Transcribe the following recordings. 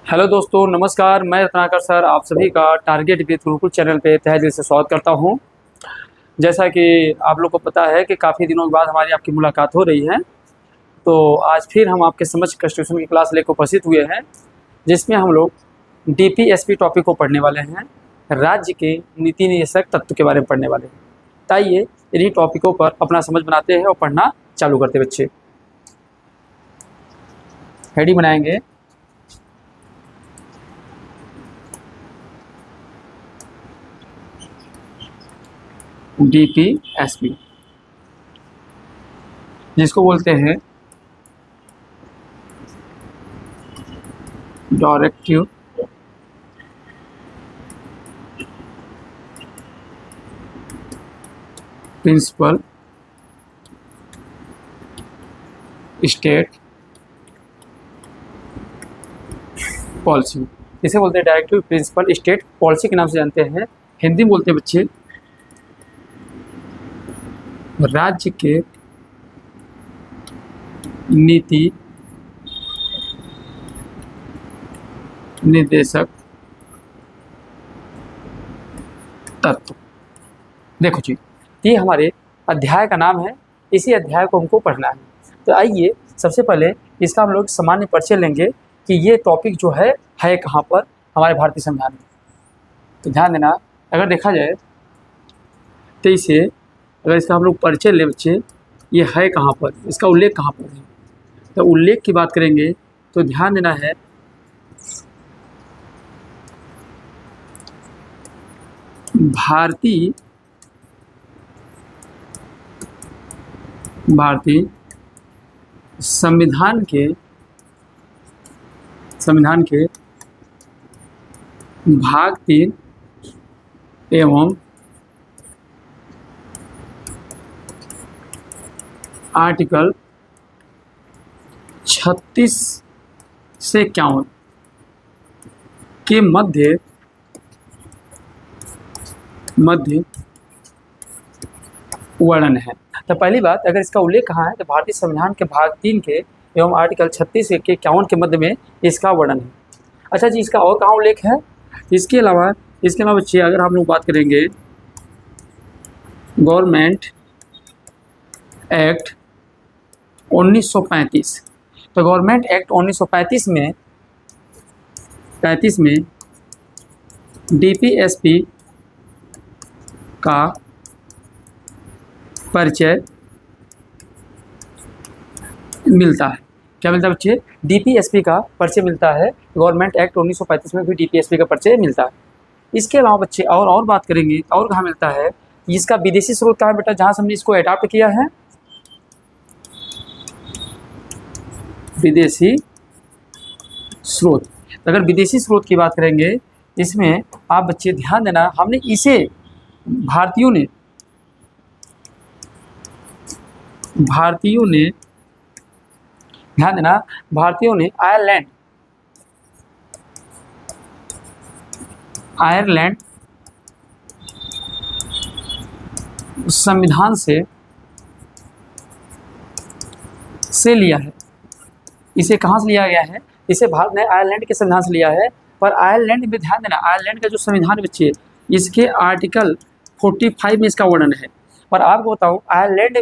Hello दोस्तों, नमस्कार। मैं रत्नाकर सर आप सभी का टारगेट विद गुरुकुल चैनल पे तहे दिल से स्वागत करता हूं। जैसा कि आप लोग को पता है कि काफ़ी दिनों के बाद हमारी आपकी मुलाकात हो रही है, तो आज फिर हम आपके समझ कंस्टिट्यूशन की क्लास लेकर उपस्थित हुए हैं, जिसमें हम लोग डीपीएसपी टॉपिक को पढ़ने वाले हैं। राज्य के नीति निदेशक तत्व के बारे में पढ़ने वाले हैं। तो आइए इन्हीं टॉपिकों पर अपना समझ बनाते हैं और पढ़ना चालू करते बच्चे। हेडिंग बनाएंगे डीपीएसपी, जिसको बोलते हैं डायरेक्टिव प्रिंसिपल स्टेट पॉलिसी। इसे बोलते हैं डायरेक्टिव प्रिंसिपल स्टेट पॉलिसी के नाम से जानते हैं। हिंदी में बोलते हैं बच्चे राज्य के नीति निर्देशक तत्व। देखो जी, ये हमारे अध्याय का नाम है। इसी अध्याय को हमको पढ़ना है। तो आइए सबसे पहले इसका हम लोग सामान्य परिचय लेंगे कि ये टॉपिक जो है कहाँ पर हमारे भारतीय संविधान में। तो ध्यान देना, अगर देखा जाए तो इसे अगर इसका हम लोग परिचय ले बच्चे, ये है कहाँ पर, इसका उल्लेख कहाँ पर है। तो उल्लेख की बात करेंगे तो ध्यान देना है भारतीय संविधान के भाग 3 एवं आर्टिकल 36 से 51 के मध्य वर्णन है। तो पहली बात, अगर इसका उल्लेख कहाँ है तो भारतीय संविधान के भाग 3 के एवं आर्टिकल 36 के 51 के मध्य में इसका वर्णन है। अच्छा जी, इसका और कहाँ उल्लेख है? इसके अलावा बच्चे अगर हम लोग बात करेंगे गवर्नमेंट एक्ट 1935, तो गवर्नमेंट एक्ट 1935 में डीपीएसपी का परिचय मिलता है। क्या मिलता है बच्चे? डीपीएसपी का परिचय मिलता है। गवर्नमेंट एक्ट 1935 में भी डीपीएसपी का परिचय मिलता है। इसके अलावा बच्चे और बात करेंगे और कहाँ मिलता है? इसका विदेशी स्रोत कहाँ है बेटा, जहाँ से हमने इसको अडॉप्ट किया है? विदेशी स्रोत। अगर विदेशी स्रोत की बात करेंगे, इसमें आप बच्चे ध्यान देना, हमने इसे भारतीयों ने आयरलैंड संविधान से लिया है। इसे कहाँ से लिया गया है? इसे भारत ने आयरलैंड के संविधान से लिया है। पर आयरलैंड में ध्यान देना, आयरलैंड का जो संविधान बच्चे, इसके आर्टिकल 45 में इसका वर्णन है। पर आपको बताऊँ, आयरलैंड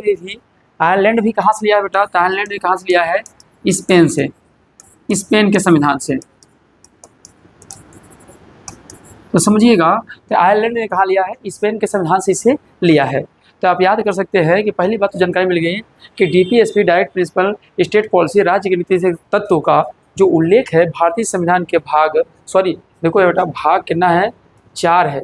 भी कहाँ से लिया है बेटा? तो आयरलैंड भी कहाँ से लिया है? स्पेन से, स्पेन के संविधान से। तो समझिएगा, तो आयरलैंड ने कहाँ लिया है? स्पेन के संविधान से इसे लिया है। तो आप याद कर सकते हैं कि पहली बात तो जानकारी मिल गई कि DPSP direct principle state policy राज्य की नीति से तत्व का जो उल्लेख है भारतीय संविधान के देखो बेटा, भाग कितना है? 4 है।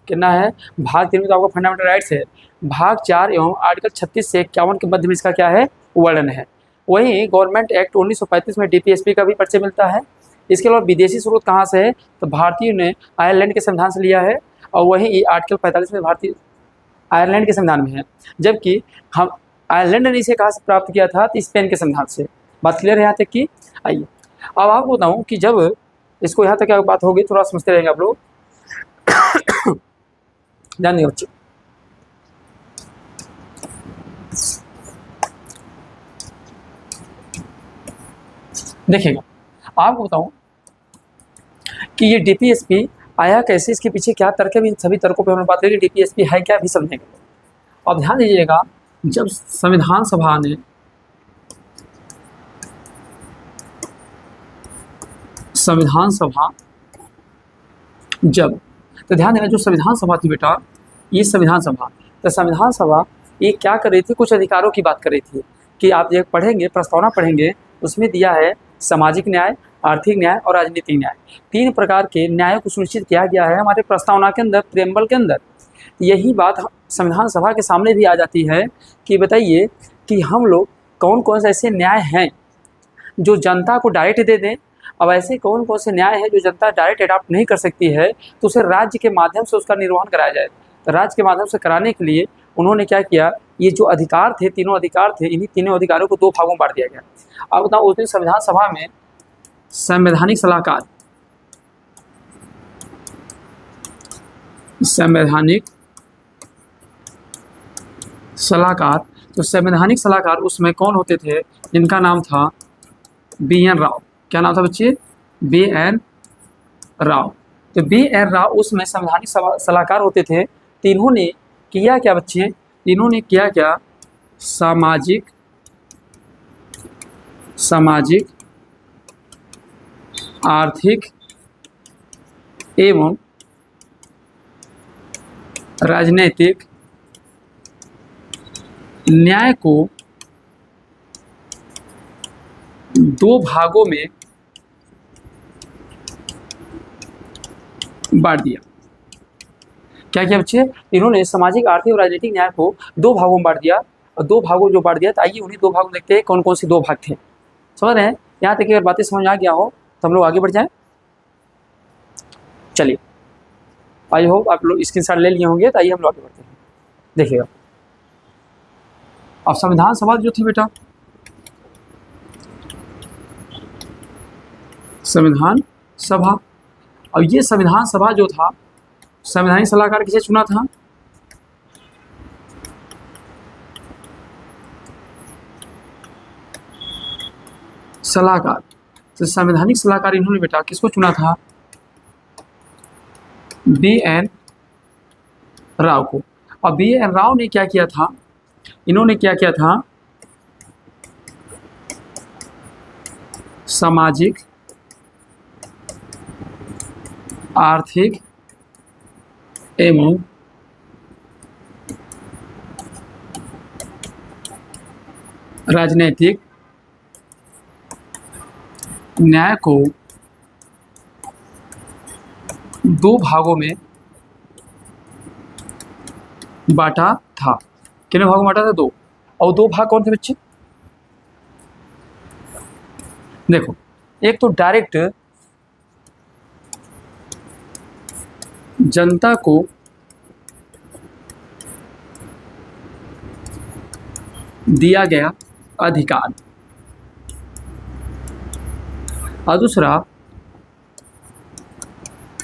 कितना है? भाग 3 में तो आपको फंडामेंटल राइट्स है। भाग 4 एवं आर्टिकल 36 से 51 के मध्य में इसका क्या है? वर्णन है। वहीं गवर्नमेंट एक्ट 1935 में डीपीएसपी का भी परिचय मिलता है। इसके अलावा विदेशी स्रोत कहाँ से है? तो भारतीयों ने आयरलैंड के संविधान से लिया है, और वहीं आर्टिकल 45 में भारतीय आयरलैंड के संविधान में है। जबकि हम आयरलैंड ने इसे कहाँ से प्राप्त किया था? तो स्पेन के संविधान से। बात क्लियर है यहाँ तक की? आइए अब आपको बताऊँ कि जब इसको यहाँ तक क्या बात होगी, थोड़ा समझते रहेंगे आप लोग। ध्यान दिए बच्चे। देखिएगा, आपको बताऊं कि ये डीपीएसपी आया कैसे, इसके पीछे क्या तर्क है, इन सभी तर्कों पे हमने बात करेंगे। डीपीएसपी है क्या भी समझेंगे। अब ध्यान दीजिएगा, जब संविधान सभा ने जब तो ध्यान देना, जो संविधान सभा थी बेटा, ये संविधान सभा, तो संविधान सभा ये क्या कर रही थी, कुछ अधिकारों की बात कर रही थी कि आप ये पढ़ेंगे, प्रस्तावना पढ़ेंगे, उसमें दिया है सामाजिक न्याय, आर्थिक न्याय और राजनीतिक न्याय, 3 प्रकार के न्यायों को सुनिश्चित किया गया है हमारे प्रस्तावना के अंदर, प्रेम्बल के अंदर। यही बात संविधान सभा के सामने भी आ जाती है कि बताइए कि हम लोग कौन कौन से ऐसे न्याय हैं जो जनता को डायरेक्ट दे दें। अब ऐसे कौन कौन से न्याय हैं जो जनता डायरेक्ट अडॉप्ट नहीं कर सकती है, तो उसे राज्य के माध्यम से उसका निर्वहन कराया जाए। तो राज्य के माध्यम से कराने के लिए उन्होंने क्या किया, ये जो अधिकार थे, तीनों अधिकार थे, इन्हीं तीनों अधिकारों को 2 भागों में बांट दिया गया। अब बताओ, उस दिन संविधान सभा में संवैधानिक सलाहकार तो संवैधानिक सलाहकार उसमें कौन होते थे, जिनका नाम था BN राव। क्या नाम था बच्चे? BN राव। तो BN राव उसमें संवैधानिक सलाहकार होते थे। तीनों ने किया क्या बच्चे? तीनों ने किया क्या? सामाजिक आर्थिक एवं राजनीतिक न्याय को 2 भागों में बांट दिया। क्या किया बच्चे? इन्होंने सामाजिक, आर्थिक और राजनीतिक न्याय को 2 भागों में बांट दिया। और 2 भागों जो बांट दिया, तो आइए उन्हीं 2 भागों में देखते हैं कौन कौन से 2 भाग थे। समझ रहे हैं? यहाँ तक अगर बातें समझ आ गया हो तो हम लोग आगे बढ़ जाएं। चलिए, आई होप आप लोग स्क्रीनशॉट ले लिए होंगे, तो आइए हम लोग आगे बढ़ते हैं। देखिएगा, अब संविधान सभा जो थी बेटा, संविधान सभा, और ये संविधान सभा जो था, संवैधानिक सलाहकार किसे चुना था? सलाहकार। तो संवैधानिक सलाहकार इन्होंने बेटा किसको चुना था? BN राव को। और BN राव ने क्या किया था? इन्होंने क्या किया था? सामाजिक, आर्थिक एवं राजनीतिक न्याय को 2 भागों में बांटा था। कितने भागों में बांटा था? 2। और 2 भाग कौन थे बच्चे? देखो, एक तो डायरेक्ट जनता को दिया गया अधिकार, और दूसरा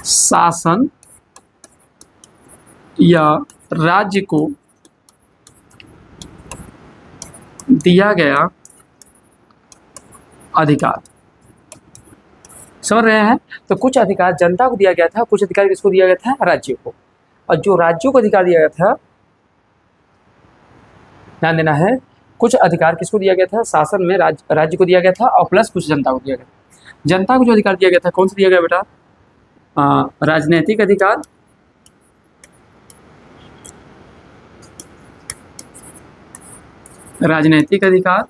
शासन या राज्य को दिया गया अधिकार। समझ रहे हैं? तो कुछ अधिकार जनता को दिया गया था, कुछ अधिकार किसको दिया गया था? राज्य को। और जो राज्यों को अधिकार दिया गया था, ध्यान देना है, कुछ अधिकार किसको दिया गया था? शासन में राज्य को दिया गया था, और प्लस कुछ जनता को दिया गया। जनता को जो अधिकार दिया गया था, कौन सा दिया गया बेटा? राजनीतिक अधिकार, राजनीतिक अधिकार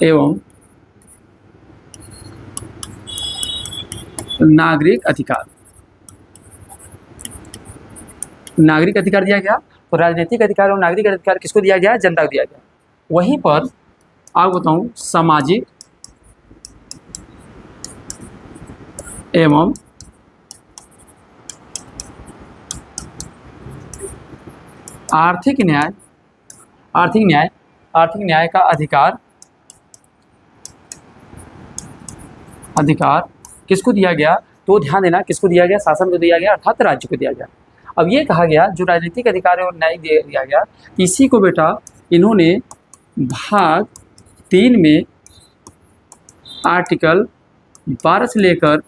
एवं नागरिक अधिकार। नागरिक अधिकार दिया गया, तो राजनीतिक अधिकार और नागरिक अधिकार किसको दिया गया? जनता को दिया गया। वहीं पर आपको बताऊं, सामाजिक एवं आर्थिक न्याय का अधिकार किसको दिया गया? तो ध्यान देना, किसको दिया गया? शासन को दिया गया, अर्थात राज्य को दिया गया। अब ये कहा गया जो राजनीतिक अधिकार और न्याय दिया गया, इसी को बेटा इन्होंने भाग 3 में आर्टिकल 12 से लेकर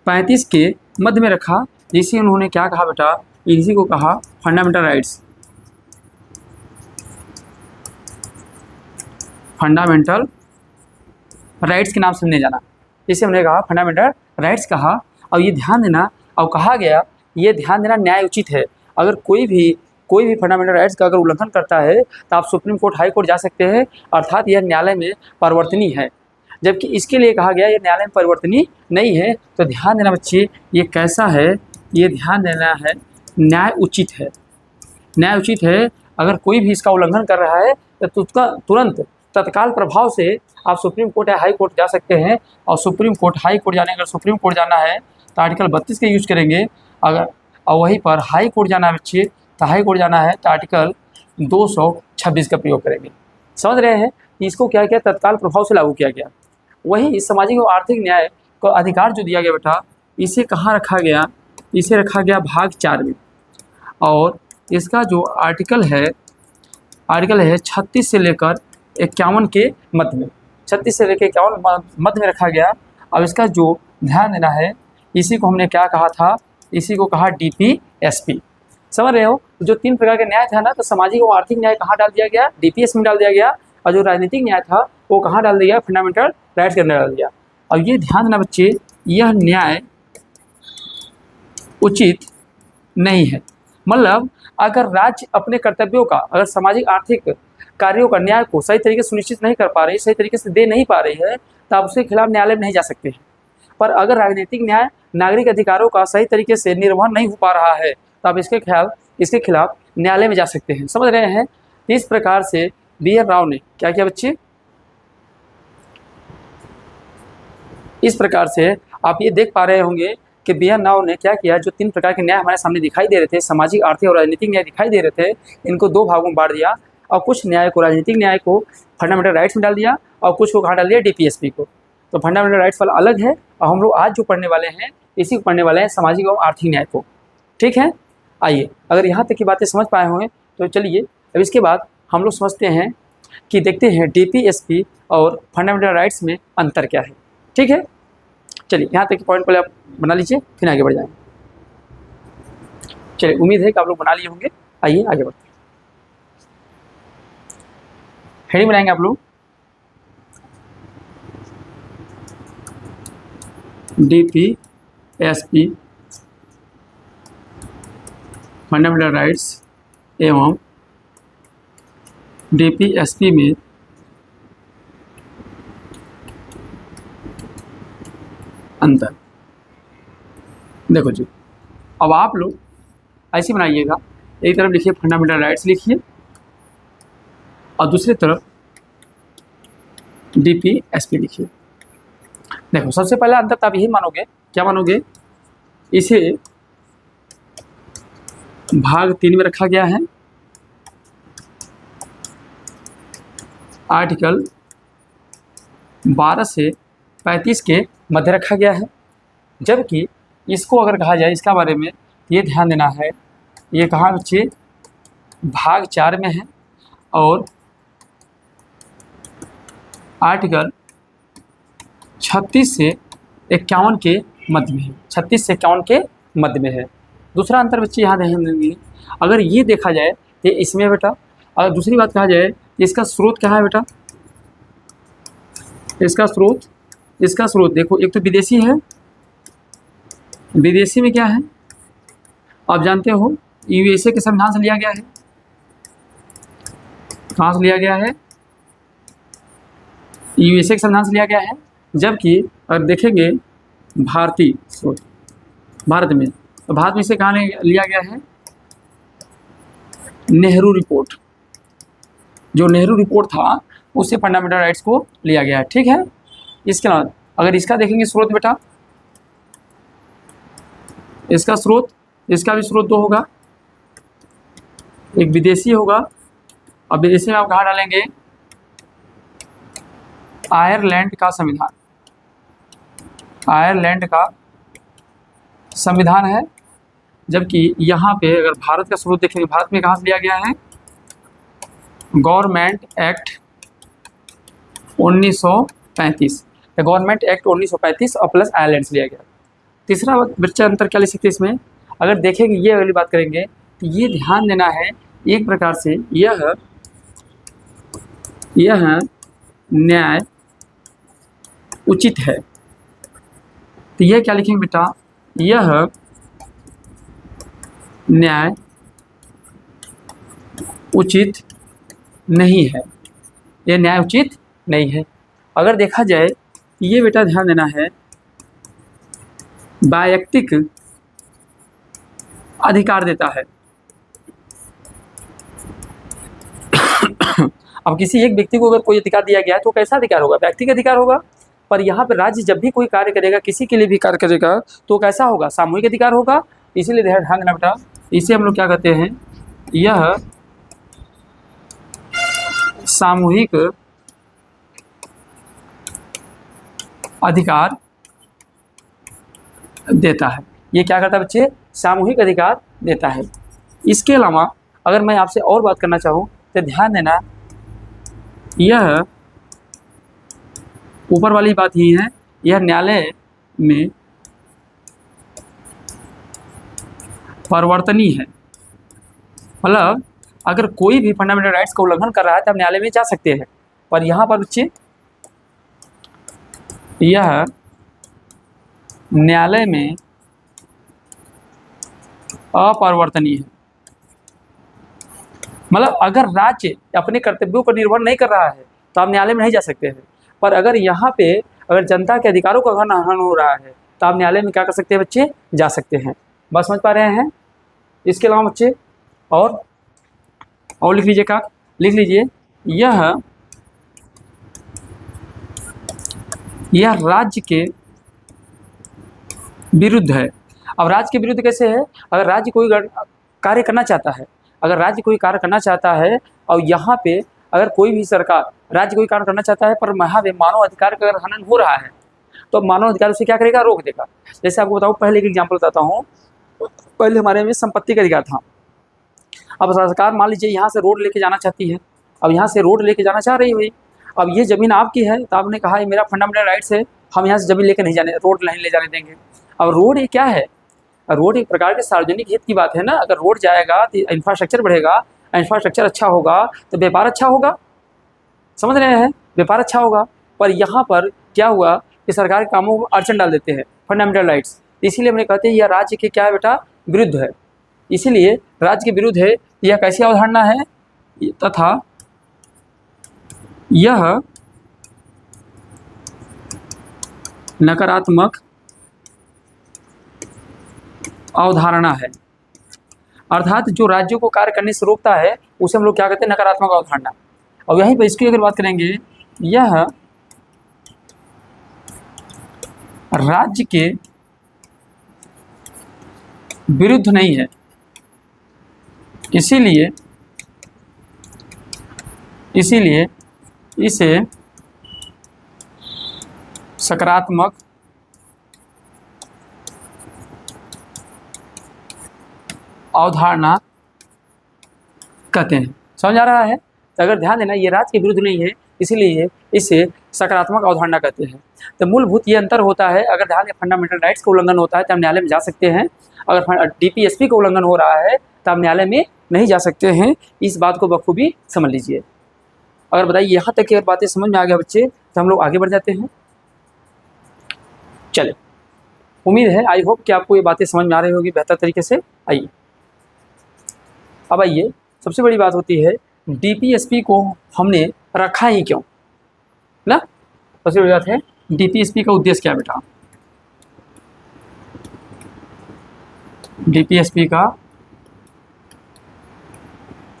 35 के मध्य में रखा, जिसे उन्होंने क्या कहा बेटा, इसी को कहा फंडामेंटल राइट्स। फंडामेंटल राइट्स के नाम से हमने जाना, इसे हमने कहा फंडामेंटल राइट्स कहा। और ये ध्यान देना, और कहा गया ये ध्यान देना न्याय उचित है। अगर कोई भी फंडामेंटल राइट्स का अगर उल्लंघन करता है तो आप सुप्रीम कोर्ट, हाई कोर्ट जा सकते हैं, अर्थात यह न्यायालय में परिवर्तनीय है। जबकि इसके लिए कहा गया ये न्यायालय में परिवर्तनीय नहीं है। तो ध्यान देना बच्चे, ये कैसा है, ये ध्यान देना है न्याय उचित है। न्याय उचित है। अगर कोई भी इसका उल्लंघन कर रहा है तो उसका तुरंत तत्काल प्रभाव से आप सुप्रीम कोर्ट या हाई कोर्ट जा सकते हैं। और सुप्रीम कोर्ट, हाई कोर्ट अगर सुप्रीम कोर्ट जाना है तो आर्टिकल 32 का यूज करेंगे। अगर और वहीं पर हाई कोर्ट जाना है बच्चे, तो हाई कोर्ट जाना है तो आर्टिकल 226 का प्रयोग करेंगे। समझ रहे हैं, इसको क्या किया, तत्काल प्रभाव से लागू किया गया। वही सामाजिक और आर्थिक न्याय को अधिकार जो दिया गया बेटा, इसे कहाँ रखा गया, इसे रखा गया भाग 4 में। और इसका जो आर्टिकल है 36 से लेकर 51 के मध्य में, 36 से लेकर 51 मध्य में रखा गया। अब इसका जो ध्यान देना है, इसी को हमने क्या कहा था, इसी को कहा DPSP। समझ रहे हो, जो 3 प्रकार के न्याय था ना, तो सामाजिक और आर्थिक न्याय कहाँ डाल दिया गया, DPS में डाल दिया गया। और जो राजनीतिक न्याय था वो कहाँ डाल दिया, फंडामेंटल राइट्स के अंदर डाल दिया। अब ये ध्यान देना बच्चे, यह न्याय उचित नहीं है। मतलब अगर राज्य अपने कर्तव्यों का, अगर सामाजिक आर्थिक कार्यों का न्याय को सही तरीके से सुनिश्चित नहीं कर पा रही, सही तरीके से दे नहीं पा रही है, तो आप उसके खिलाफ न्यायालय में नहीं जा सकते हैं। पर अगर राजनीतिक न्याय नागरिक अधिकारों का सही तरीके से निर्वहन नहीं हो पा रहा है, तो आप इसके खिलाफ न्यायालय में जा सकते हैं। समझ रहे हैं। इस प्रकार से BR राव ने क्या किया बच्चे, इस प्रकार से आप ये देख पा रहे होंगे कि BR राव ने क्या किया, जो 3 प्रकार के न्याय हमारे सामने दिखाई दे रहे थे, सामाजिक, आर्थिक और राजनीतिक न्याय दिखाई दे रहे थे, इनको 2 भागों में बांट दिया। और कुछ न्याय को, राजनीतिक न्याय को फंडामेंटल राइट्स में डाल दिया, और कुछ को कहाँ डाल दिया, DPSP को। तो फंडामेंटल राइट्स वाला अलग है, और हम लोग आज जो पढ़ने वाले हैं इसी को पढ़ने वाले हैं, सामाजिक और आर्थिक न्याय को। ठीक है, आइए, अगर यहाँ तक की बातें समझ पाए होंगे तो चलिए अब इसके बाद हम लोग समझते हैं कि देखते हैं DPSP और फंडामेंटल राइट्स में अंतर क्या है। ठीक है, चलिए यहाँ तक के पॉइंट पहले आप बना लीजिए, फिर आगे बढ़ जाएंगे। चलिए, उम्मीद है कि आप लोग बना लिए होंगे। आइए आगे बढ़ते हैं। हेडिंग बनाएंगे आप लोग, DPSP फंडामेंटल राइट्स एवं DPSP में अंतर। देखो जी, अब आप लोग ऐसे बनाइएगा, एक तरफ लिखिए फंडामेंटल राइट्स लिखिए और दूसरी तरफ DPSP लिखिए। देखो, सबसे पहला अंतर तो आप यही मानोगे, क्या मानोगे, इसे भाग 3 में रखा गया है, आर्टिकल 12 से 35 के मध्य रखा गया है। जबकि इसको अगर कहा जाए, इसका बारे में ये ध्यान देना है, ये कहाँ बच्चे, भाग 4 में है और आर्टिकल 36 से 51 के मध्य में है, 36 से 51 के मध्य में है। दूसरा अंतर बच्चे यहाँ ध्यान देंगे, अगर ये देखा जाए तो इसमें बेटा, अगर दूसरी बात कहा जाए, इसका स्रोत क्या है बेटा, इसका स्रोत देखो, एक तो विदेशी है, विदेशी में क्या है आप जानते हो, USA के संविधान से लिया गया है। कहाँ से लिया गया है, USA के संविधान से लिया गया है। जबकि अगर देखेंगे भारतीय स्रोत, भारत में, तो भारत में से कहाँ लिया गया है, नेहरू रिपोर्ट, जो नेहरू रिपोर्ट था उससे फंडामेंटल राइट्स को लिया गया है। ठीक है, इसके अलावा अगर इसका देखेंगे स्रोत बेटा, इसका स्रोत, इसका भी स्रोत 2 होगा, एक विदेशी होगा। अब विदेशी में आप कहाँ डालेंगे, आयरलैंड का संविधान, आयरलैंड का संविधान है। जबकि यहाँ पे अगर भारत का स्रोत देखेंगे, भारत में कहाँ से लिया गया है, गवर्नमेंट एक्ट 1935। गवर्नमेंट एक्ट 1935 और प्लस आयरलैंड से लिया गया। तीसरा बच्चा अंतर क्या ले सकते हैं इसमें, अगर देखेंगे ये वाली बात करेंगे तो ये ध्यान देना है एक प्रकार से यह न्याय उचित है। तो यह क्या लिखेंगे बेटा, यह न्याय उचित नहीं है, यह न्याय उचित नहीं है। अगर देखा जाए ये बेटा ध्यान देना है वैयक्तिक अधिकार देता है। अब किसी एक व्यक्ति को अगर कोई अधिकार दिया गया है तो कैसा अधिकार होगा, व्यक्तिगत अधिकार होगा। पर यहाँ पर राज्य जब भी कोई कार्य करेगा, किसी के लिए भी कार्य करेगा तो कैसा होगा, सामूहिक अधिकार होगा। इसीलिए ध्यान देना बेटा, इसे हम लोग क्या कहते हैं, यह सामूहिक अधिकार देता है। ये क्या करता है बच्चे, सामूहिक अधिकार देता है। इसके अलावा अगर मैं आपसे और बात करना चाहूँ तो ध्यान देना, यह ऊपर वाली बात ही है, यह न्यायालय में परिवर्तनीय है। मतलब अगर कोई भी फंडामेंटल राइट्स का उल्लंघन कर रहा है तो हम न्यायालय में जा सकते हैं। पर यहाँ पर बच्चे यह न्यायालय में अपरिवर्तनीय है। मतलब अगर राज्य अपने कर्तव्यों पर निर्भर नहीं कर रहा है तो आप न्यायालय में नहीं जा सकते हैं। पर अगर यहाँ पे अगर जनता के अधिकारों का हनन हो रहा है तो आप न्यायालय में क्या कर सकते हैं बच्चे, जा सकते हैं। बात समझ पा रहे हैं। इसके अलावा बच्चे और लिख लीजिए, क्या लिख लीजिए, यह राज्य के विरुद्ध है। अब राज्य के विरुद्ध कैसे है, अगर राज्य कोई कार्य करना चाहता है, अगर राज्य कोई कार्य करना चाहता है और यहाँ पे अगर कोई भी सरकार राज्य कोई कार्य करना चाहता है पर मानव अधिकार का अगर हनन हो रहा है तो मानव अधिकार उसे क्या करेगा, रोक देगा। जैसे आपको बताऊँ, पहले एक एग्जाम्पल बताता हूँ। पहले हमारे में संपत्ति का अधिकार था। अब सरकार मान लीजिए यहाँ से रोड लेके जाना चाहती है, अब यहाँ से रोड लेके जाना चाह रही हुई, अब ये ज़मीन आपकी है तो आपने कहा ये मेरा फंडामेंटल राइट्स है, हम यहाँ से ज़मीन लेके नहीं जाने, रोड नहीं ले जाने देंगे। अब रोड ये क्या है, रोड एक प्रकार के सार्वजनिक हित की बात है ना। अगर रोड जाएगा तो इंफ्रास्ट्रक्चर बढ़ेगा, इंफ्रास्ट्रक्चर अच्छा होगा तो व्यापार अच्छा होगा, समझ रहे हैं, व्यापार अच्छा होगा। पर यहाँ पर क्या हुआ कि सरकार के कामों को अड़चन डाल देते हैं फंडामेंटल राइट्स। इसीलिए हमने कहते हैं यह राज्य के क्या है बेटा, विरुद्ध है। इसीलिए राज्य के विरुद्ध है, यह कैसी अवधारणा है, तथा यह नकारात्मक अवधारणा है। अर्थात जो राज्यों को कार्य करने से रोकता है उसे हम लोग क्या कहते हैं, नकारात्मक अवधारणा। और यहीं पर इसकी अगर बात करेंगे, यह राज्य के विरुद्ध नहीं है, इसीलिए इसे सकारात्मक अवधारणा कहते हैं। समझ आ रहा है। तो अगर ध्यान देना, ये राज्य के विरुद्ध नहीं है, इसीलिए इसे सकारात्मक अवधारणा कहते हैं। तो मूलभूत ये अंतर होता है। अगर ध्यान दें, फंडामेंटल राइट्स का उल्लंघन होता है तो हम न्यायालय में जा सकते हैं। अगर डीपीएसपी का उल्लंघन हो रहा है तो हम न्यायालय में नहीं जा सकते हैं। इस बात को बखूबी समझ लीजिए। अगर बताइए यहाँ तक की अगर बातें समझ में आ गया बच्चे तो हम लोग आगे बढ़ जाते हैं। चले, उम्मीद है, आई होप कि आपको ये बातें समझ में आ रही होगी बेहतर तरीके से। आइए, अब आइए, सबसे बड़ी बात होती है डीपीएसपी को हमने रखा ही क्यों ना। सबसे बड़ी बात है डीपीएसपी का उद्देश्य क्या है बेटा। डीपीएसपी का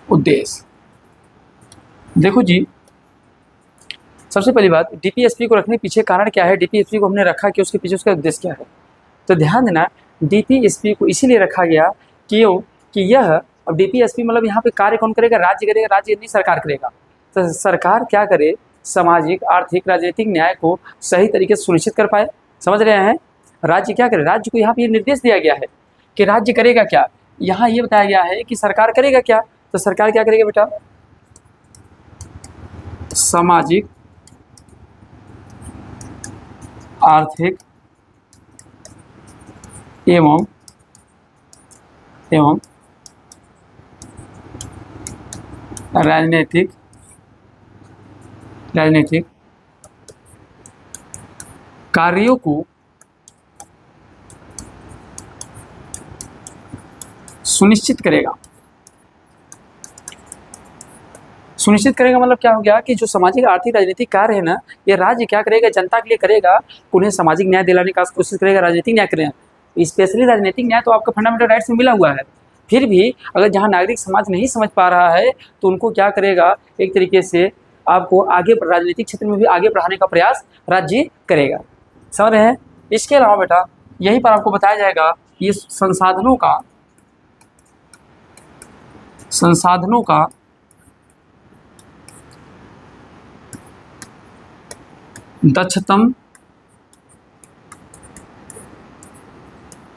उद्देश्य देखो जी, सबसे पहली बात, डीपीएसपी को रखने के पीछे कारण क्या है, डीपीएसपी को हमने रखा कि उसके पीछे उसका उद्देश्य क्या है। तो ध्यान देना, डीपीएसपी को इसीलिए रखा गया क्यों कि यह, अब डीपीएसपी मतलब यहाँ पे कार्य कौन करेगा, राज्य करेगा, राज्य नहीं सरकार करेगा। तो सरकार क्या करे, सामाजिक, आर्थिक, राजनीतिक न्याय को सही तरीके से सुनिश्चित कर पाए। समझ रहे हैं। राज्य क्या करे, राज्य को यहाँ पे ये निर्देश दिया गया है कि राज्य करेगा क्या। यहाँ ये बताया गया है कि सरकार करेगा क्या। तो सरकार क्या करेगा बेटा, सामाजिक, आर्थिक एवं राजनीतिक कार्यों को सुनिश्चित करेगा। सुनिश्चित करेगा मतलब क्या हो गया कि जो सामाजिक आर्थिक राजनीतिक कार्य है ना, ये राज्य क्या करेगा, जनता के लिए करेगा, उन्हें सामाजिक न्याय दिलाने का कोशिश करेगा, राजनीतिक न्याय करेगा। स्पेशली राजनीतिक न्याय तो आपका फंडामेंटल राइट्स में मिला हुआ है, फिर भी अगर जहाँ नागरिक समाज नहीं समझ पा रहा है तो उनको क्या करेगा, एक तरीके से आपको आगे राजनीतिक क्षेत्र में भी आगे बढ़ाने का प्रयास राज्य करेगा। समझ रहे हैं। इसके अलावा बेटा यहीं पर आपको बताया जाएगा ये संसाधनों का दक्षतम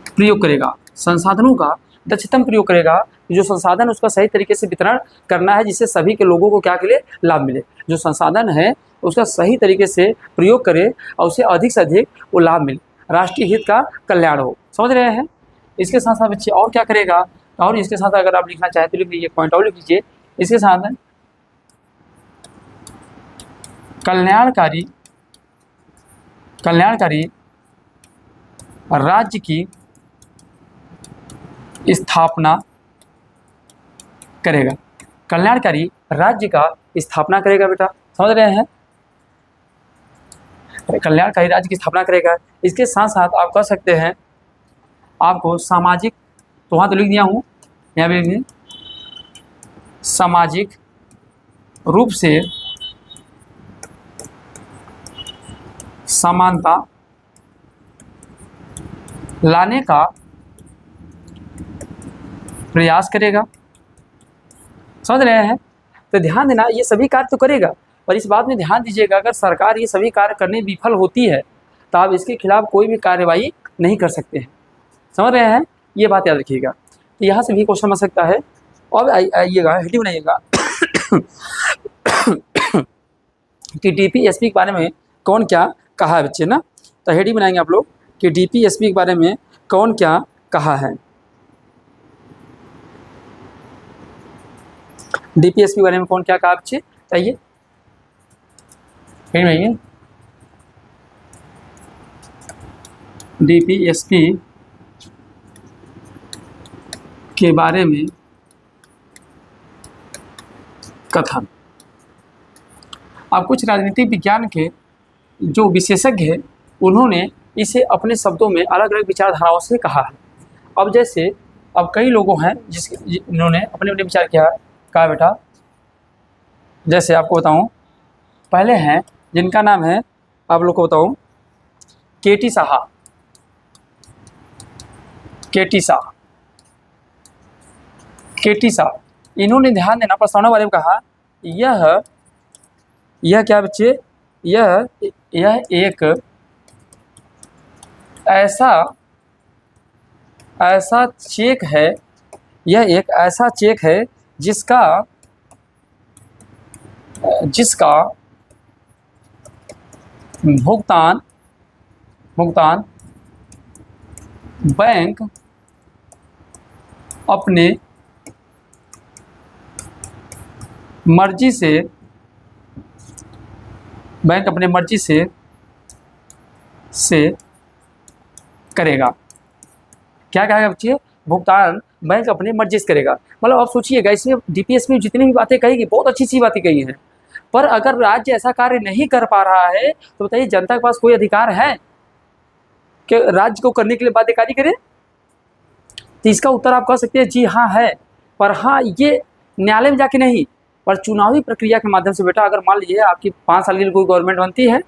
प्रयोग करेगा। संसाधनों का दक्षतम प्रयोग करेगा। जो संसाधन उसका सही तरीके से वितरण करना है जिससे सभी के लोगों को क्या के लिए लाभ मिले। जो संसाधन है उसका सही तरीके से प्रयोग करे और उसे अधिक से अधिक वो लाभ मिले, राष्ट्रीय हित का कल्याण हो। समझ रहे हैं। इसके साथ साथ बच्चे और क्या करेगा, और इसके साथ अगर आप लिखना चाहें तो लिख लीजिए, पॉइंट और लिख लीजिए। इसके साथ कल्याणकारी राज्य की स्थापना करेगा। कल्याणकारी राज्य का स्थापना करेगा बेटा। समझ रहे हैं। कल्याणकारी राज्य की स्थापना करेगा। इसके साथ साथ आप कह सकते हैं आपको सामाजिक, तो वहाँ तो लिख दिया हूँ, यहाँ भी लिख दिए, सामाजिक रूप से समानता लाने का प्रयास करेगा। समझ रहे हैं। तो ध्यान देना, ये सभी कार्य तो करेगा, पर इस बात में ध्यान दीजिएगा अगर सरकार ये सभी कार्य करने विफल होती है तो आप इसके खिलाफ कोई भी कार्रवाई नहीं कर सकते हैं। समझ रहे हैं। ये बात याद रखिएगा। तो यहाँ से भी क्वेश्चन बन सकता है। और आइएगा हेडिंग बनाइएगा कि डीपीएसपी के बारे में कौन क्या कहा है बच्चे ना। तो हेडिंग बनाएंगे आप लोग कि डीपीएसपी के बारे में कौन क्या कहा है। डीपीएसपी के बारे में कौन क्या कहा बच्चे, चाहिए हेडिंग। डीपीएसपी के बारे में कथन। अब कुछ राजनीतिक विज्ञान के जो विशेषज्ञ हैं उन्होंने इसे अपने शब्दों में अलग अलग विचारधाराओं से कहा है। अब जैसे अब कई लोगों हैं जिन्होंने अपने अपने विचार किया कहा बेटा। जैसे आपको बताऊं, पहले हैं जिनका नाम है, आप लोग को बताऊं, केटी साहा। इन्होंने ध्यान देना प्रस्तावना बारे में कहा, यह क्या बच्चे, यह एक ऐसा चेक है, यह एक ऐसा चेक है जिसका भुगतान बैंक अपने मर्जी से करेगा। क्या कहेगा बच्चे, भुगतान बैंक अपनी मर्जी से करेगा। मतलब आप सोचिएगा इसमें डीपीएस में जितनी भी बातें कही गई बहुत अच्छी सी बातें कही हैं, पर अगर राज्य ऐसा कार्य नहीं कर पा रहा है तो बताइए जनता के पास कोई अधिकार है कि राज्य को करने के लिए बाध्यकारी करे। तो इसका उत्तर आप कह सकते हैं जी हाँ है, पर हाँ ये न्यायालय में जाके नहीं, पर चुनावी प्रक्रिया के माध्यम से। बेटा अगर मान लीजिए आपकी 5 साल के लिए कोई गवर्नमेंट बनती है,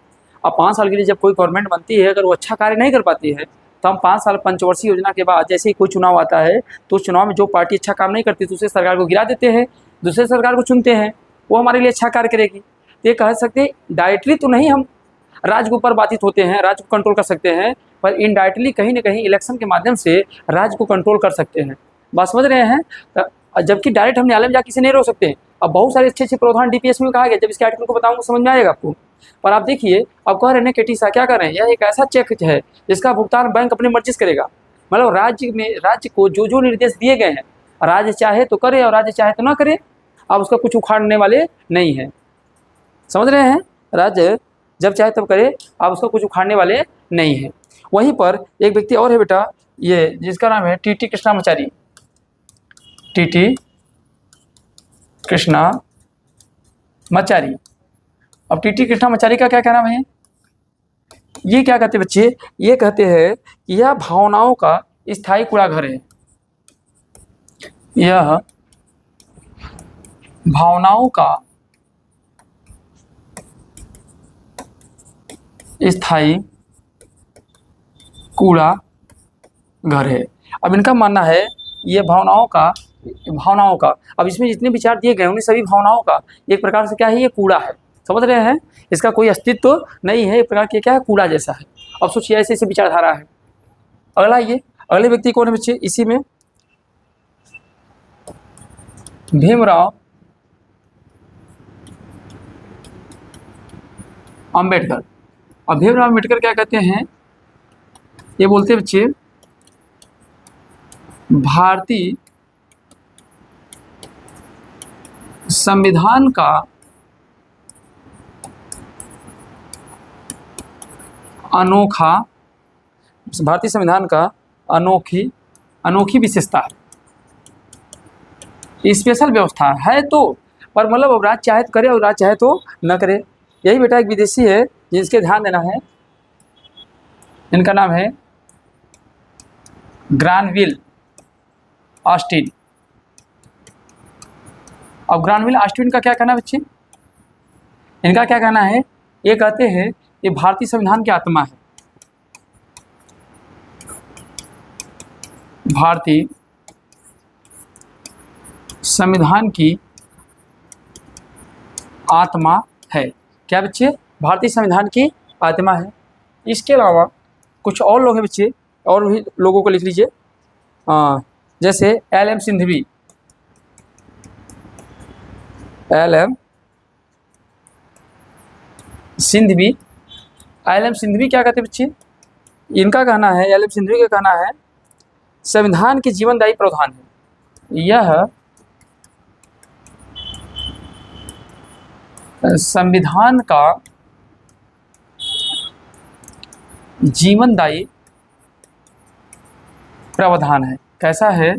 अब 5 साल के लिए जब कोई गवर्नमेंट बनती है अगर वो अच्छा कार्य नहीं कर पाती है तो हम 5 साल पंचवर्षीय योजना के बाद जैसे ही कोई चुनाव आता है तो उस चुनाव में जो पार्टी अच्छा काम नहीं करती तो उसे सरकार को गिरा देते हैं, दूसरे सरकार को चुनते हैं, वो हमारे लिए अच्छा कार्य करेगी। तो ये कह सकते हैं डायरेक्टली तो नहीं हम राज्य के ऊपर बाधित होते हैं, राज्य को कंट्रोल कर सकते हैं, पर इनडायरेक्टली कहीं ना कहीं इलेक्शन के माध्यम से राज्य को कंट्रोल कर सकते हैं। बात समझ रहे हैं। जबकि डायरेक्ट हम न्यायालय में जाके इसे नहीं रोक सकते हैं। अब बहुत सारे अच्छे अच्छे प्रावधान डीपीएस में कहा गया, जब इसके आर्टिकल को बताऊंगा समझ में आएगा आपको। पर आप देखिए अब कह रहे हैं केटी शाह क्या कर रहे हैं, यह एक ऐसा चेक है जिसका भुगतान बैंक अपनी मर्जी से करेगा। मतलब राज्य को जो जो निर्देश दिए गए हैं, राज्य चाहे तो करे और राज्य चाहे तो ना करे, आप उसका कुछ उखाड़ने वाले नहीं हैं। समझ रहे हैं, राज्य जब चाहे तब करे, आप उसका कुछ उखाड़ने वाले नहीं हैं। वहीं पर एक व्यक्ति और है बेटा, ये जिसका नाम है टीटी कृष्णामाचारी। टीटी कृष्णामाचारी। अब टीटी कृष्णामाचारी का क्या कहना है, ये क्या कहते हैं बच्चे, ये कहते हैं कि यह भावनाओं का स्थायी कूड़ाघर है। यह भावनाओं का स्थायी कूड़ा घर है। अब इनका मानना है ये भावनाओं का अब इसमें जितने विचार दिए गए उन्हें सभी भावनाओं का एक प्रकार से क्या है, ये कूड़ा है। समझ रहे हैं, इसका कोई अस्तित्व तो नहीं है, एक प्रकार के क्या है, कूड़ा जैसा है। अब सोचिए ऐसे ऐसे विचारधारा है। अगला ये अगले व्यक्ति कौन है बच्चे, इसी में भीमराव अंबेडकर। अब भीमराव अंबेडकर क्या कहते हैं, ये बोलते हैं बच्चे भारतीय संविधान का अनोखी विशेषता है, स्पेशल व्यवस्था है। तो पर मतलब अब राज्य चाहे तो करे और राज्य चाहे तो न करे। यही बेटा एक विदेशी है जिसके ध्यान देना है, इनका नाम है ग्रानविल ऑस्टिन। अब ग्रानविल ऑस्टिन का क्या कहना है बच्चे, इनका क्या कहना है, ये कहते हैं ये भारतीय संविधान की आत्मा है। भारतीय संविधान की आत्मा है। क्या बच्चे, भारतीय संविधान की आत्मा है। इसके अलावा कुछ और लोग हैं बच्चे, और भी लोगों को लिख लीजिए, जैसे L M Singhvi. L M Singhvi क्या कहते हैं बच्चे, इनका कहना है, एल एम सिंघवी का कहना है संविधान के जीवनदायी प्रावधान है। यह संविधान का जीवनदायी प्रावधान है। कैसा है,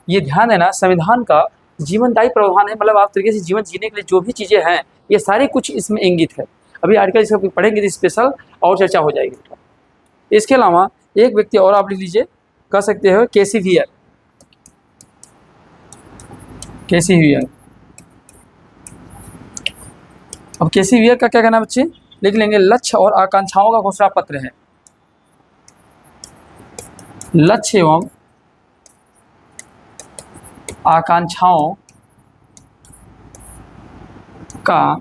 ये ध्यान देना, संविधान का जीवनदायी प्रावधान है, मतलब आप तरीके से जीवन जीने के लिए जो भी चीज़ें हैं ये सारी कुछ इसमें इंगित है। अभी आर्टिकल इसका पढ़ेंगे तो स्पेशल और चर्चा हो जाएगी। इसके अलावा एक व्यक्ति और आप लिख लीजिए, कह सकते हो केसी वियर। अब केसी वियर का क्या कहना है बच्चे, लिख लेंगे लक्ष्य और आकांक्षाओं का घोषणा पत्र है। लक्ष्य एवं आकांक्षाओं का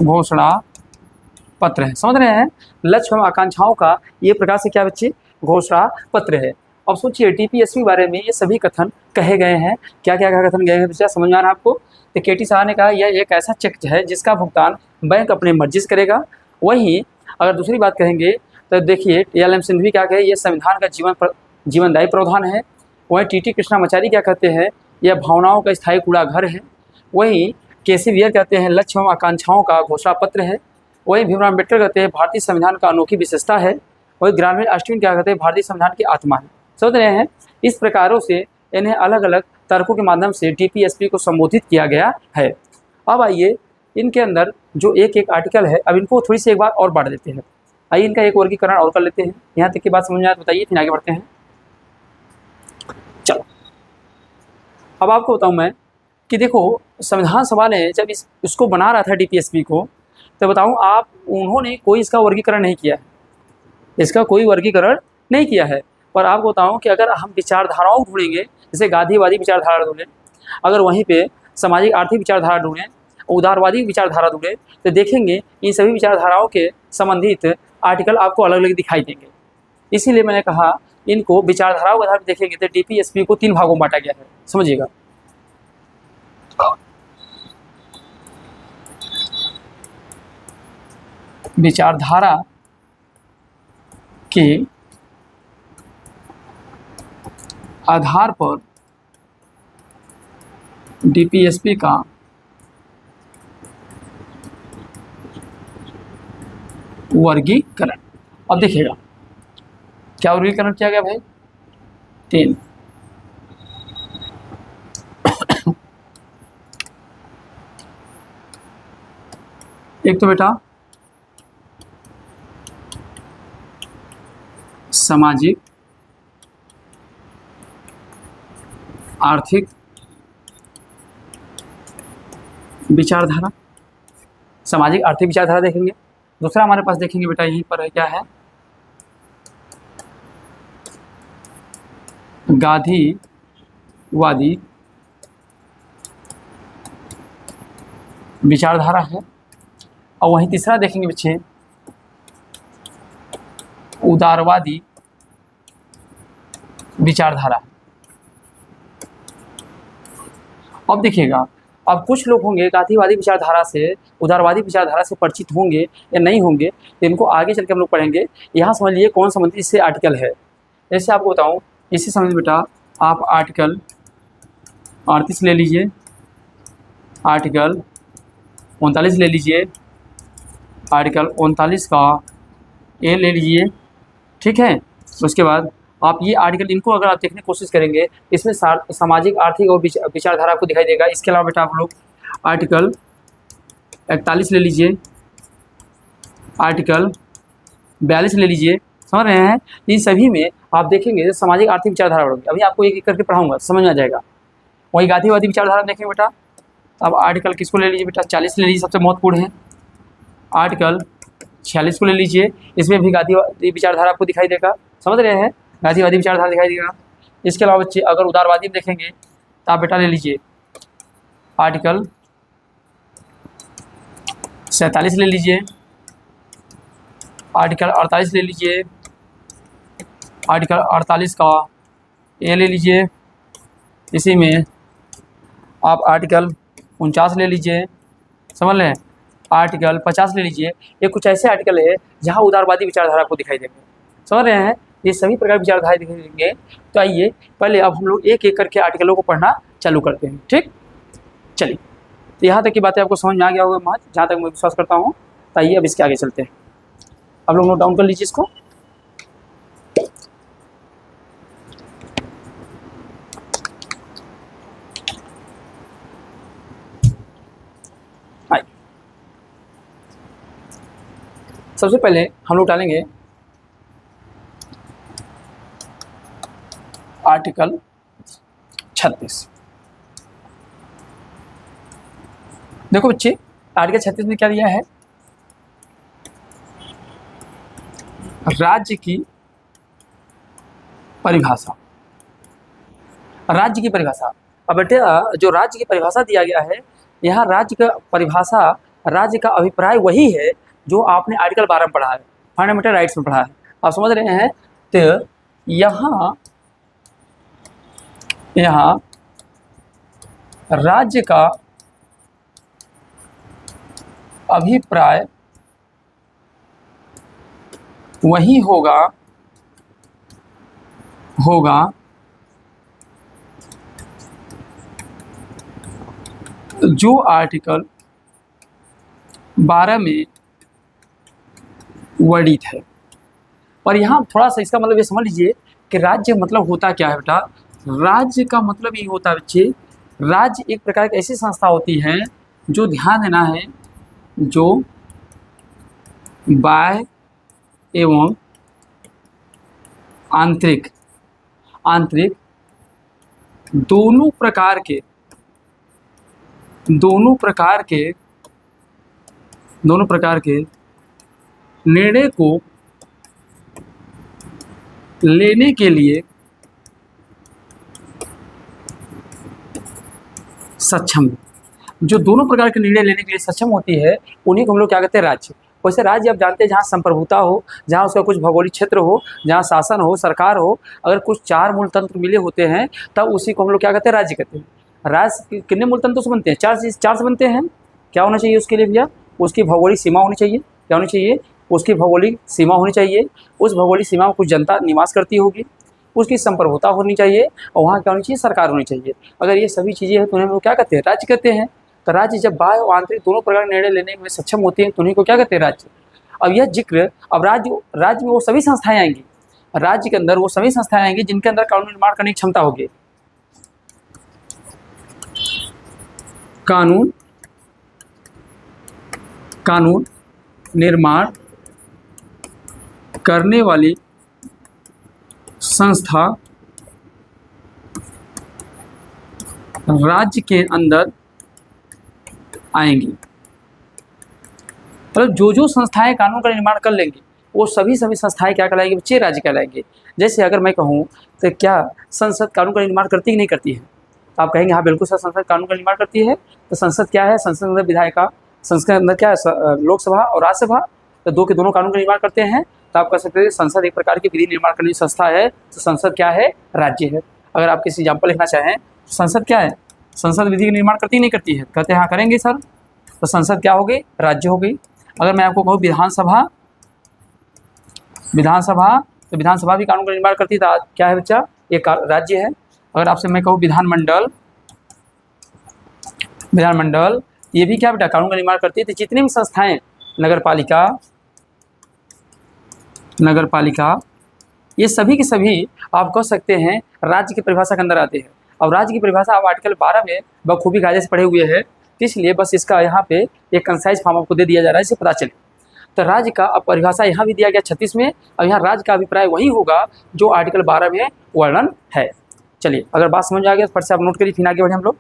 घोषणा पत्र है। समझ रहे हैं, लक्ष्य एवं आकांक्षाओं का ये प्रकार से क्या बच्चे, घोषणा पत्र है। अब सोचिए टीपीएसपी बारे में ये सभी कथन कहे गए हैं। क्या क्या कथन गए हैं बच्चा, समझ में आ रहा है आपको। तो केटी शाह ने कहा यह एक ऐसा चेक है जिसका भुगतान बैंक अपने मर्जी से करेगा। वहीं अगर दूसरी बात कहेंगे तो देखिए एल एम सिंघवी क्या कहे, ये संविधान का जीवनदायी प्रावधान है। वहीं टीटी कृष्णामाचारी क्या कहते हैं, यह भावनाओं का स्थायी कूड़ा घर है। वहीं केसी वियर कहते हैं लक्ष्य एवं आकांक्षाओं का घोषणा पत्र है। वहीं भीमराव अम्बेडकर कहते हैं भारतीय संविधान का अनोखी विशेषता है। वहीं ग्रानविल ऑस्टिन क्या कहते हैं, भारतीय संविधान की आत्मा है। समझ रहे हैं, इस प्रकारों से इन्हें अलग अलग तर्कों के माध्यम से टीपीएसपी को संबोधित किया गया है। अब आइए इनके अंदर जो एक एक आर्टिकल है, अब इनको थोड़ी सी एक बार और बांट देते हैं। आइए इनका एक वर्गीकरण और कर लेते हैं। यहाँ तक की बात समझ में आए तो बताइए, फिर आगे बढ़ते हैं। चलो अब आपको बताऊँ मैं कि देखो संविधान सभा ने जब इसको बना रहा था टीपीएसपी को, तो बताऊँ आप, उन्होंने कोई इसका वर्गीकरण नहीं किया है, इसका कोई वर्गीकरण नहीं किया है। पर आपको बताऊँ कि अगर हम विचारधाराओं को ढूंढेंगे, जैसे गांधीवादी विचारधारा ढूंढें, अगर वहीं पे सामाजिक आर्थिक विचारधारा ढूंढें, उदारवादी विचारधारा ढूंढें, तो देखेंगे इन सभी विचारधाराओं के संबंधित आर्टिकल आपको अलग अलग दिखाई देंगे। इसीलिए मैंने कहा इनको विचारधाराओं के आधार पर देखेंगे तो टीपीएसपी को 3 भागों में बांटा गया है। समझिएगा, विचारधारा के आधार पर डीपीएसपी का वर्गीकरण। अब देखिएगा क्या वर्गीकरण किया गया भाई, 3। एक तो बेटा सामाजिक आर्थिक विचारधारा, सामाजिक आर्थिक विचारधारा देखेंगे। दूसरा हमारे पास देखेंगे बेटा यहीं पर है, क्या है, गांधीवादी विचारधारा है। और वहीं तीसरा देखेंगे बच्चे उदारवादी विचारधारा। अब देखिएगा, अब कुछ लोग होंगे गांधीवादी विचारधारा से, उदारवादी विचारधारा से परिचित होंगे या नहीं होंगे, तो इनको आगे चल के हम लोग पढ़ेंगे। यहाँ समझ लीजिए कौन संबंधित इससे आर्टिकल है। जैसे आपको बताऊँ, इसी समझ बेटा आप आर्टिकल 38 ले लीजिए, आर्टिकल 39 ले लीजिए, आर्टिकल 39 का ए ले लीजिए, ठीक है। उसके बाद आप ये आर्टिकल, इनको अगर आप देखने की कोशिश करेंगे, इसमें सामाजिक आर्थिक और विचारधारा आपको दिखाई देगा। इसके अलावा बेटा आप लोग आर्टिकल 41 ले लीजिए, आर्टिकल 42 ले लीजिए, समझ रहे हैं। इन सभी में आप देखेंगे सामाजिक आर्थिक विचारधारा होगी। अभी आपको एक एक करके पढ़ाऊंगा, समझ में आ जाएगा। वही गांधीवादी विचारधारा देखेंगे बेटा, अब आर्टिकल किसको ले लीजिए बेटा, 40 ले लीजिए, सबसे महत्वपूर्ण है। आर्टिकल 46 को ले लीजिए, इसमें भी गांधीवादी विचारधारा आपको दिखाई देगा, समझ रहे हैं, गांधीवादी विचारधारा दिखाई देगा। इसके अलावा बच्चे अगर उदारवादी देखेंगे तो आप बेटा ले लीजिए आर्टिकल 47 ले लीजिए, आर्टिकल 48 ले लीजिए, आर्टिकल 48 का ए ले लीजिए। इसी में आप आर्टिकल 49 ले लीजिए, समझ लें, आर्टिकल 50 ले लीजिए। ये कुछ ऐसे आर्टिकल है जहाँ उदारवादी विचारधारा को दिखाई देंगे, समझ रहे हैं। ये सभी प्रकार की विचारधारा दिखाई देंगे। तो आइए पहले अब हम लोग एक एक करके आर्टिकलों को पढ़ना चालू करते हैं, ठीक। चलिए, तो यहाँ तक की बातें आपको समझ में आ गया होगा महज, जहाँ तक मैं विश्वास करता हूँ। तो आइए अब इसके आगे चलते हैं। आप लोग नोट डाउन कर लीजिए इसको। सबसे पहले हम लोग डालेंगे आर्टिकल 36। देखो बच्चे, आर्टिकल 36 में क्या दिया है, राज्य की परिभाषा। राज्य की परिभाषा, अब बेटे जो राज्य की परिभाषा दिया गया है, यहाँ राज्य का परिभाषा, राज्य का अभिप्राय वही है जो आपने आर्टिकल 12 में पढ़ा है, फंडामेंटल राइट्स में पढ़ा है। आप समझ रहे हैं। तो यहाँ राज्य का अभिप्राय वही होगा जो आर्टिकल 12 में वर्णित है। और यहाँ थोड़ा सा इसका मतलब ये समझ लीजिए कि राज्य मतलब होता क्या है बेटा। राज्य का मतलब ये होता है बच्चे, राज्य एक प्रकार की ऐसी संस्था होती है जो, ध्यान देना है, जो बाह्य एवं आंतरिक दोनों प्रकार के निर्णय को लेने के लिए सक्षम, जो दोनों प्रकार के निर्णय लेने के लिए सक्षम होती है, उन्हीं को हम लोग क्या कहते हैं, राज्य। वैसे राज्य आप जानते हैं जहाँ संप्रभुता हो, जहाँ उसका कुछ भौगोलिक क्षेत्र हो, जहाँ शासन हो, सरकार हो, अगर कुछ 4 मूल तंत्र मिले होते हैं तब उसी को हम लोग क्या कहते हैं, राज्य कहते हैं। राज्य कितने मूल तंत्रों से बनते हैं, 4 से बनते हैं। क्या होना चाहिए उसके लिए भैया, उसकी भौगोलिक सीमा होनी चाहिए, क्या होनी चाहिए, उसकी भौगोलिक सीमा होनी चाहिए, उस भौगोलिक सीमा में कुछ जनता निवास करती होगी, उसकी संप्रभुता होनी चाहिए, और वहाँ क्या होनी चाहिए, सरकार होनी चाहिए। अगर ये सभी चीज़ें हैं तो उन्हें वो क्या कहते हैं, राज्य कहते हैं। तो राज्य जब बाह्य और आंतरिक दोनों प्रकार के निर्णय लेने में सक्षम होते हैं तो उन्हीं को क्या कहते हैं, राज्य। अब यह जिक्र, अब राज्य में वो सभी संस्थाएं आएंगी, राज्य के अंदर वो सभी संस्थाएं आएंगी जिनके अंदर कानून निर्माण करने की क्षमता होगी। कानून निर्माण करने वाली संस्था राज्य के अंदर आएंगी। मतलब जो संस्थाएं कानून का निर्माण कर लेंगी वो सभी संस्थाएं क्या कहलाएंगी बच्चे, राज्य कहलाएंगे। जैसे अगर मैं कहूँ तो क्या संसद कानून का निर्माण करती कि नहीं करती है, तो आप कहेंगे हाँ बिल्कुल सर, संसद कानून का निर्माण करती है। तो संसद क्या है, संसद अंदर विधायिका, संसद के अंदर क्या है, लोकसभा और राज्यसभा, तो दो के दोनों कानून का निर्माण करते हैं। तो आप कह सकते हैं संसद एक प्रकार की विधि निर्माण करने की संस्था है, तो संसद क्या है, राज्य है। अगर आप किसी एग्जाम्पल लिखना चाहें, संसद क्या है, संसद विधि का निर्माण करती नहीं करती है, कहते हैं हाँ करेंगे सर, तो संसद क्या हो गई, राज्य हो गई। अगर मैं आपको कहूँ विधानसभा, तो विधानसभा भी कानून का निर्माण करती है, क्या है बच्चा, ये राज्य है। अगर आपसे मैं कहूँ विधानमंडल, ये भी क्या बेटा, कानून का निर्माण करती है। तो जितनी भी संस्थाएं, नगरपालिका, ये सभी के सभी आप कह सकते हैं राज्य की परिभाषा के अंदर आते हैं। अब राज्य की परिभाषा आप आर्टिकल 12 में बखूबी कायदे से पढ़े हुए हैं, इसलिए बस इसका यहाँ पे एक कंसाइज फॉर्म आपको दे दिया जा रहा है, इससे पता चले। तो राज्य का अब परिभाषा यहाँ भी दिया गया 36 में, अब यहाँ राज्य का अभिप्राय वही होगा जो आर्टिकल 12 में वर्णन है। चलिए, अगर बात समझ आ गया तो फट से आप नोट करिए, फिर आगे बढ़े हम लोग।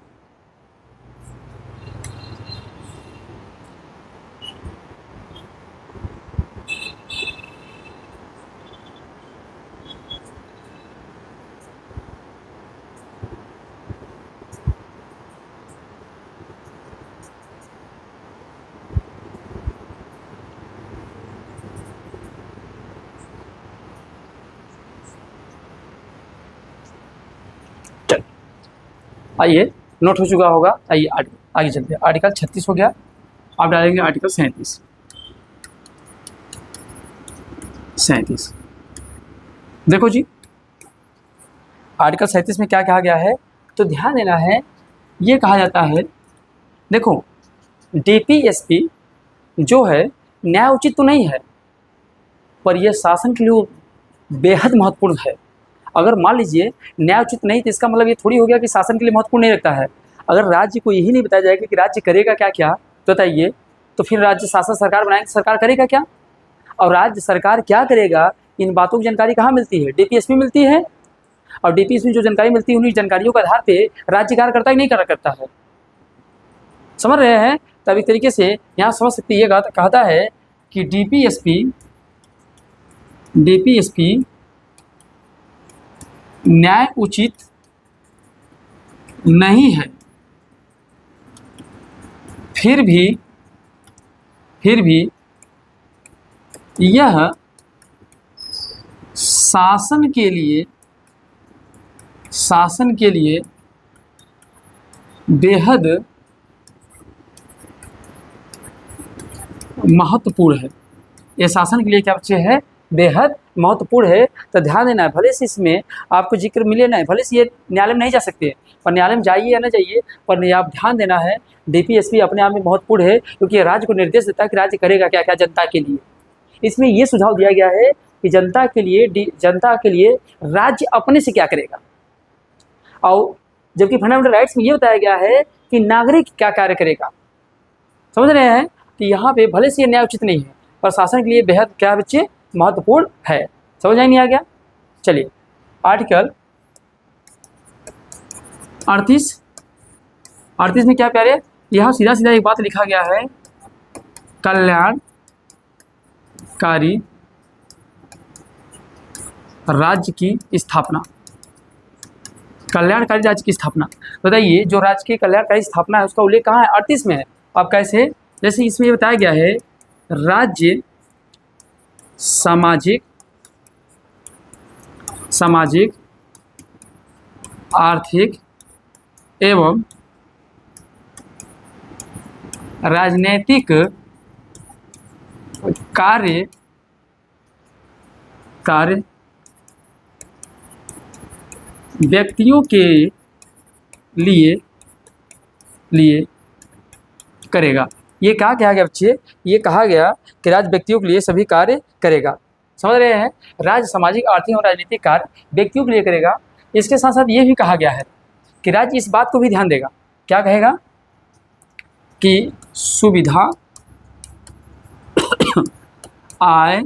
आइए, नोट हो चुका होगा, आइए आगे चलते हैं। आर्टिकल 36 हो गया, आप डालेंगे आर्टिकल 37। देखो जी, आर्टिकल 37 में क्या कहा गया है, तो ध्यान देना है। ये कहा जाता है, देखो डीपीएसपी जो है न्याय उचित तो नहीं है, पर यह शासन के लिए बेहद महत्वपूर्ण है। अगर मान लीजिए न्याय उचित नहीं, तो इसका मतलब ये थोड़ी हो गया कि शासन के लिए महत्वपूर्ण नहीं रखता है। अगर राज्य को यही नहीं बताया जाएगा कि राज्य करेगा क्या क्या, तो बताइए, तो फिर राज्य शासन सरकार बनाएंगे, सरकार करेगा क्या, और राज्य सरकार क्या करेगा, इन बातों की जानकारी कहाँ मिलती है, डीपीएसपी मिलती है। और डीपीएसपी जो जानकारी मिलती है, उन्हीं जानकारियों के आधार पे राज्य कार्य करता ही नहीं करता है। समझ रहे हैं। तब एक तरीके से यहाँ समझ सकते, ये कहता है कि डीपीएसपी न्याय उचित नहीं है, फिर भी यह शासन के लिए बेहद महत्वपूर्ण है। यह शासन के लिए क्या बच्चे है, बेहद महत्वपूर्ण है। तो ध्यान देना है, भले से इसमें आपको जिक्र मिले ना, भले से ये न्यायालय में नहीं जा सकते, पर न्यायालय में जाइए या ना जाइए, पर आप ध्यान देना है डीपीएसपी अपने आप में महत्वपूर्ण है, क्योंकि ये राज्य को निर्देश देता है कि राज्य करेगा क्या क्या जनता के लिए। इसमें ये सुझाव दिया गया है कि जनता के लिए राज्य अपने से क्या करेगा, और जबकि फंडामेंटल राइट्स में ये बताया गया है कि नागरिक क्या कार्य करेगा। समझ रहे हैं कि यहाँ पे भले से ये न्याय उचित नहीं है, पर शासन के लिए बेहद क्या बच्चे महत्वपूर्ण है। समझ नहीं आ गया। चलिए, आर्टिकल 38 में क्या प्यारे, यहाँ सीधा सीधा एक बात लिखा गया है, कल्याणकारी राज्य की स्थापना। कल्याणकारी राज्य की स्थापना, बताइए जो राज्य की कल्याणकारी स्थापना है उसका उल्लेख कहाँ है, 38 में है। अब कैसे, जैसे इसमें बताया गया है राज्य सामाजिक आर्थिक एवं राजनीतिक कार्य कार्य व्यक्तियों के लिए करेगा। ये क्या कहा गया बच्चे? ये कहा गया कि राज्य व्यक्तियों के लिए सभी कार्य करेगा। समझ रहे हैं? राज्य सामाजिक, आर्थिक और राजनीतिक कार्य व्यक्तियों के लिए करेगा। इसके साथ साथ ये भी कहा गया है कि राज्य इस बात को भी ध्यान देगा, क्या कहेगा कि सुविधा, आय,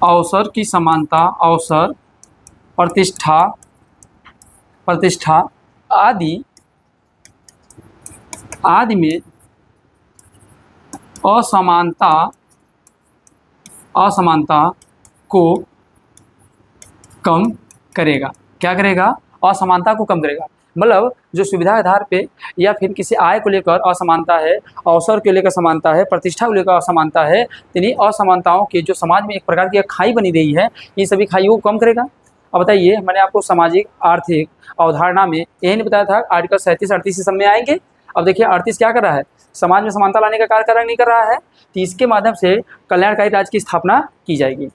अवसर की समानता, अवसर, प्रतिष्ठा आदि में असमानता को कम करेगा। क्या करेगा? असमानता को कम करेगा। मतलब जो सुविधा के आधार पे या फिर किसी आय को लेकर असमानता है, अवसर को लेकर समानता है, प्रतिष्ठा को लेकर असमानता है, इन्हीं असमानताओं की जो समाज में एक प्रकार की खाई बनी रही है, इन सभी खाइयों को कम करेगा। अब बताइए, मैंने आपको सामाजिक आर्थिक अवधारणा में यही नहीं बताया था आर्टिकल 37 38 इस सब में आएंगे। अब देखिए 38 क्या कर रहा है? समाज में समानता लाने का कार्य कर रहा नहीं कर रहा है, तो इसके माध्यम से कल्याणकारी राज्य की स्थापना की जाएगी।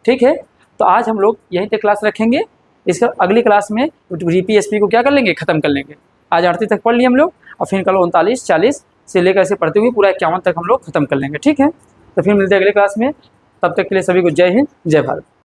ठीक है, तो आज हम लोग यहीं तक क्लास रखेंगे। इसका अगली क्लास में जीपीएसपी को क्या कर लेंगे? ख़त्म कर लेंगे। आज 38 तक पढ़ लिए हम लोग, और फिर कल 39 40 से लेकर ऐसे पढ़ते हुए पूरा 51 तक हम लोग खत्म कर लेंगे। ठीक है, तो फिर मिलते हैं अगले क्लास में। तब तक के लिए सभी को जय हिंद, जय भारत।